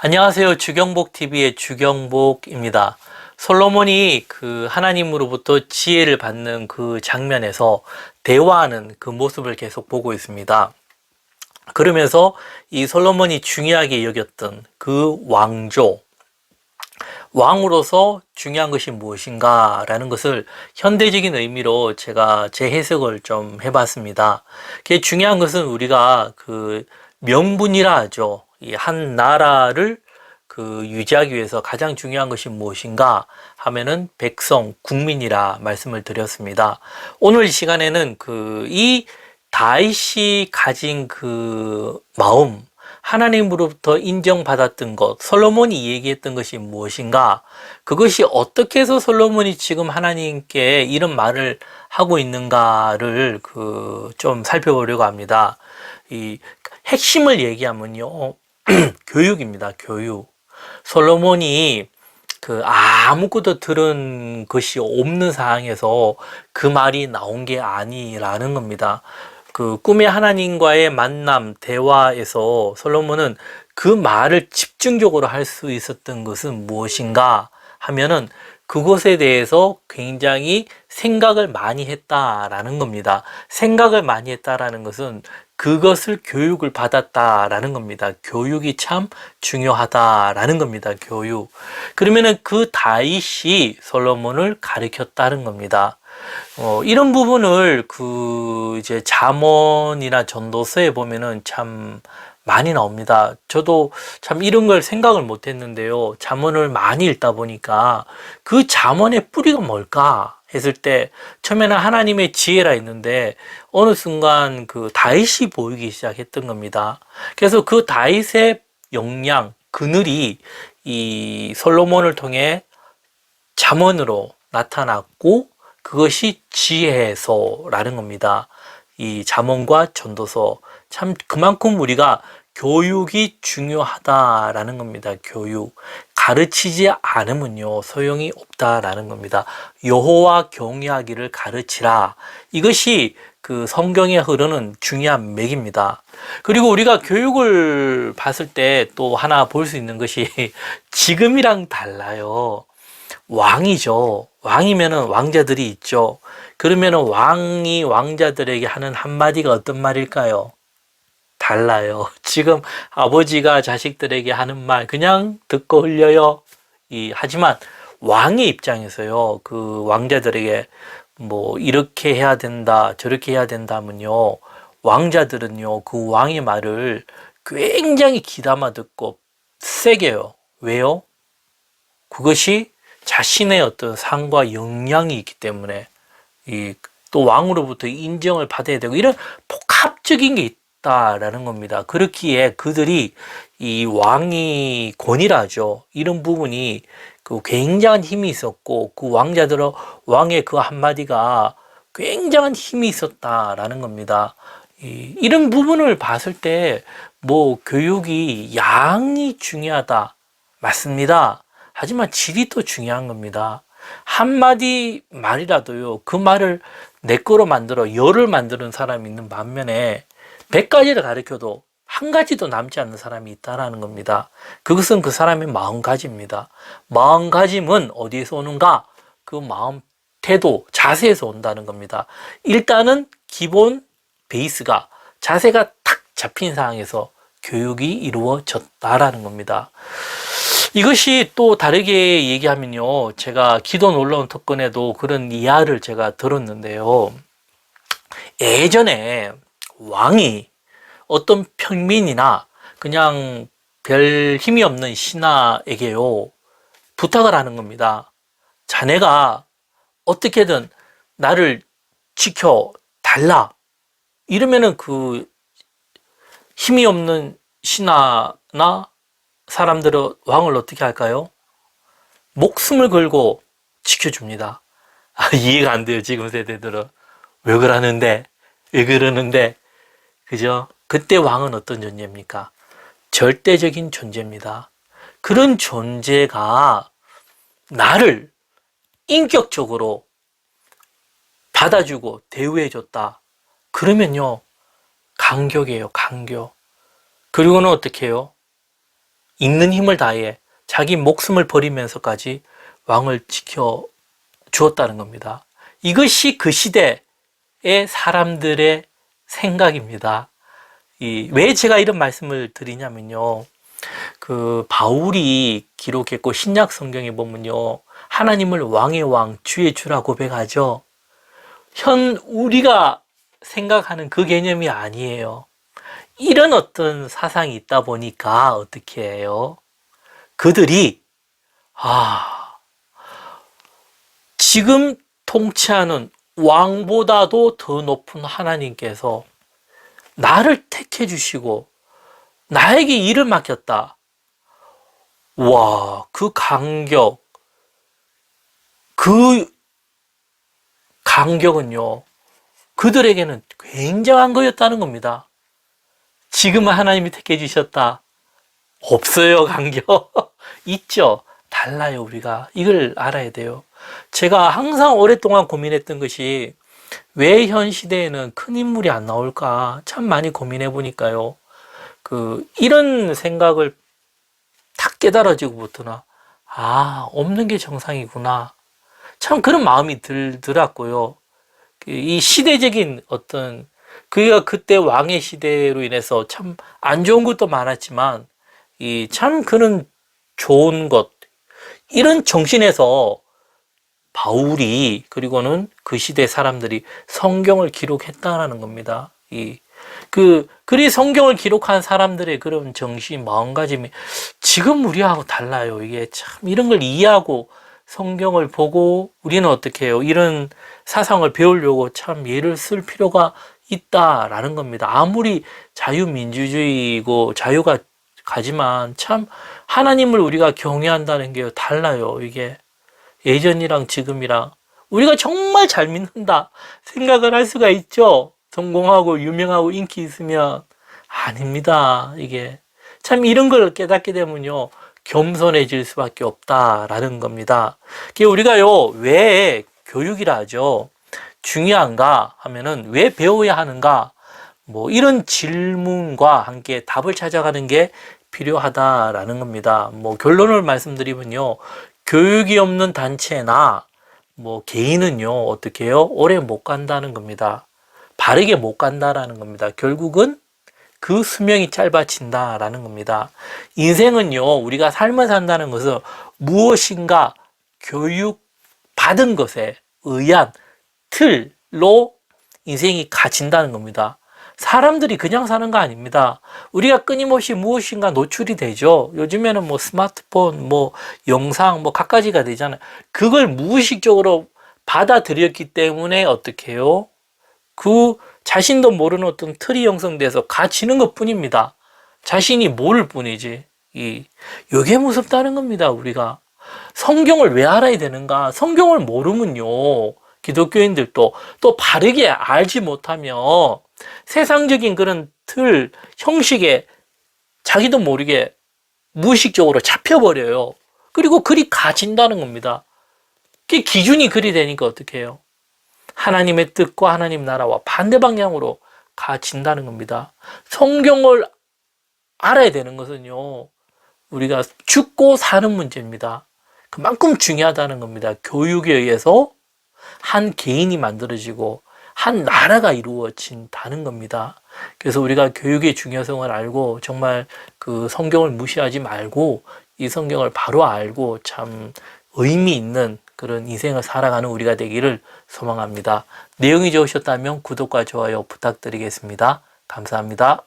안녕하세요. 주경복TV의 주경복입니다. 솔로몬이 하나님으로부터 지혜를 받는 그 장면에서 대화하는 그 모습을 계속 보고 있습니다. 그러면서 이 솔로몬이 중요하게 여겼던 그 왕조, 왕으로서 중요한 것이 무엇인가 라는 것을 현대적인 의미로 제가 제 해석을 좀 해봤습니다. 그게 중요한 것은 우리가 명분이라 하죠. 이 한 나라를 유지하기 위해서 가장 중요한 것이 무엇인가 하면은 백성, 국민이라 말씀을 드렸습니다. 오늘 이 시간에는 이 다윗이 가진 그 마음, 하나님으로부터 인정받았던 것, 솔로몬이 얘기했던 것이 무엇인가, 그것이 어떻게 해서 솔로몬이 지금 하나님께 이런 말을 하고 있는가를 좀 살펴보려고 합니다. 이 핵심을 얘기하면요, 교육입니다. 교육. 솔로몬이 아무것도 들은 것이 없는 상황에서 그 말이 나온 게 아니라는 겁니다. 꿈의 하나님과의 만남, 대화에서 솔로몬은 그 말을 집중적으로 할 수 있었던 것은 무엇인가 하면은 그것에 대해서 굉장히 생각을 많이 했다라는 겁니다. 생각을 많이 했다라는 것은 그것을 교육을 받았다라는 겁니다. 교육이 참 중요하다라는 겁니다. 교육. 그러면은 그 다윗이 솔로몬을 가르쳤다는 겁니다. 이런 부분을 이제 잠언이나 전도서에 보면은 참 많이 나옵니다. 저도 참 이런 걸 생각을 못 했는데요. 잠언을 많이 읽다 보니까 그 잠언의 뿌리가 뭘까 했을 때 처음에는 하나님의 지혜라 했는데 어느 순간 다윗이 보이기 시작했던 겁니다. 그래서 그 다윗의 역량, 그늘이 이 솔로몬을 통해 잠언으로 나타났고 그것이 지혜서라는 겁니다. 이 잠언과 전도서, 참 그만큼 우리가 교육이 중요하다라는 겁니다. 교육. 가르치지 않으면요 소용이 없다라는 겁니다. 여호와 경외하기를 가르치라. 이것이 성경에 흐르는 중요한 맥입니다. 그리고 우리가 교육을 봤을 때 또 하나 볼 수 있는 것이 지금이랑 달라요. 왕이죠. 왕이면은 왕자들이 있죠. 그러면은 왕이 왕자들에게 하는 한마디가 어떤 말일까요? 달라요. 지금 아버지가 자식들에게 하는 말 그냥 듣고 흘려요. 하지만 왕의 입장에서요. 그 왕자들에게 뭐 이렇게 해야 된다, 저렇게 해야 된다면요. 왕자들은요. 그 왕의 말을 굉장히 귀담아 듣고 세게요. 왜요? 그것이 자신의 어떤 상과 역량이 있기 때문에 또 왕으로부터 인정을 받아야 되고 이런 복합적인 게 있다라는 겁니다. 그렇기에 그들이 이 왕이 권위라죠. 이런 부분이 굉장한 힘이 있었고 그 왕자들은 왕의 그 한마디가 굉장한 힘이 있었다라는 겁니다. 이런 부분을 봤을 때 뭐 교육이 양이 중요하다. 맞습니다. 하지만 질이 또 중요한 겁니다. 한마디 말이라도요, 그 말을 내 거로 만들어 열을 만드는 사람이 있는 반면에 100가지를 가르쳐도 한 가지도 남지 않는 사람이 있다라는 겁니다. 그것은 그 사람의 마음가짐입니다. 마음가짐은 어디에서 오는가? 그 마음, 태도, 자세에서 온다는 겁니다. 일단은 기본 베이스가, 자세가 탁 잡힌 상황에서 교육이 이루어졌다라는 겁니다. 이것이 또 다르게 얘기하면요. 제가 기도 놀라운 특권에도 그런 이야를 제가 들었는데요. 예전에 왕이 어떤 평민이나 그냥 별 힘이 없는 신하에게요. 부탁을 하는 겁니다. 자네가 어떻게든 나를 지켜달라. 이러면은 힘이 없는 신하나 사람들은 왕을 어떻게 할까요? 목숨을 걸고 지켜줍니다. 이해가 안 돼요, 지금 세대들은. 왜 그러는데? 왜 그러는데? 그죠? 그때 왕은 어떤 존재입니까? 절대적인 존재입니다. 그런 존재가 나를 인격적으로 받아주고 대우해줬다. 그러면요, 감격이에요, 감격. 그리고는 어떻게 해요? 있는 힘을 다해 자기 목숨을 버리면서까지 왕을 지켜 주었다는 겁니다. 이것이 그 시대의 사람들의 생각입니다. 왜 제가 이런 말씀을 드리냐면요. 그 바울이 기록했고 신약 성경에 보면요. 하나님을 왕의 왕, 주의 주라 고백하죠. 우리가 생각하는 그 개념이 아니에요. 이런 어떤 사상이 있다 보니까 어떻게 해요? 그들이 지금 통치하는 왕보다도 더 높은 하나님께서 나를 택해 주시고 나에게 일을 맡겼다. 와, 그 간격은요, 그들에게는 굉장한 거였다는 겁니다. 지금은 하나님이 택해 주셨다. 없어요, 간격. 있죠. 달라요, 우리가. 이걸 알아야 돼요. 제가 항상 오랫동안 고민했던 것이 왜 현 시대에는 큰 인물이 안 나올까 참 많이 고민해 보니까요. 이런 생각을 딱 깨달아지고부터는 없는 게 정상이구나. 참 그런 마음이 들더라고요. 이 시대적인 어떤 그가 그때 왕의 시대로 인해서 참 안 좋은 것도 많았지만 참 그런 좋은 것 이런 정신에서 바울이 그리고는 그 시대 사람들이 성경을 기록했다라는 겁니다. 그리 성경을 기록한 사람들의 그런 정신, 마음가짐이 지금 우리하고 달라요. 이게 참 이런 걸 이해하고 성경을 보고 우리는 어떻게 해요? 이런 사상을 배우려고 참 예를 쓸 필요가 있다라는 겁니다. 아무리 자유민주주의고 자유가 가지만 참 하나님을 우리가 경외한다는 게 달라요. 이게 예전이랑 지금이랑 우리가 정말 잘 믿는다 생각을 할 수가 있죠. 성공하고 유명하고 인기 있으면 아닙니다. 이게 참 이런 걸 깨닫게 되면요 겸손해질 수밖에 없다라는 겁니다. 우리가요 왜 교육이라 하죠. 중요한가 하면은 왜 배워야 하는가 뭐 이런 질문과 함께 답을 찾아가는 게 필요하다라는 겁니다. 뭐 결론을 말씀드리면요 교육이 없는 단체나 뭐 개인은요 어떻게 해요? 오래 못 간다는 겁니다. 바르게 못 간다라는 겁니다. 결국은 그 수명이 짧아진다라는 겁니다. 인생은요 우리가 삶을 산다는 것은 무엇인가 교육받은 것에 의한 틀로 인생이 가진다는 겁니다. 사람들이 그냥 사는 거 아닙니다. 우리가 끊임없이 무엇인가 노출이 되죠. 요즘에는 뭐 스마트폰, 뭐 영상, 뭐 갖가지가 되잖아요. 그걸 무의식적으로 받아들였기 때문에 어떻게 해요? 그 자신도 모르는 어떤 틀이 형성돼서 가지는 것 뿐입니다. 자신이 모를 뿐이지. 이게 무섭다는 겁니다, 우리가. 성경을 왜 알아야 되는가? 성경을 모르면요. 기독교인들도 또 바르게 알지 못하면 세상적인 그런 틀, 형식에 자기도 모르게 무의식적으로 잡혀버려요. 그리고 그리 가진다는 겁니다. 그 기준이 그리 되니까 어떻게 해요? 하나님의 뜻과 하나님 나라와 반대 방향으로 가진다는 겁니다. 성경을 알아야 되는 것은요. 우리가 죽고 사는 문제입니다. 그만큼 중요하다는 겁니다. 교육에 의해서 한 개인이 만들어지고 한 나라가 이루어진다는 겁니다. 그래서 우리가 교육의 중요성을 알고 정말 그 성경을 무시하지 말고 이 성경을 바로 알고 참 의미 있는 그런 인생을 살아가는 우리가 되기를 소망합니다. 내용이 좋으셨다면 구독과 좋아요 부탁드리겠습니다. 감사합니다.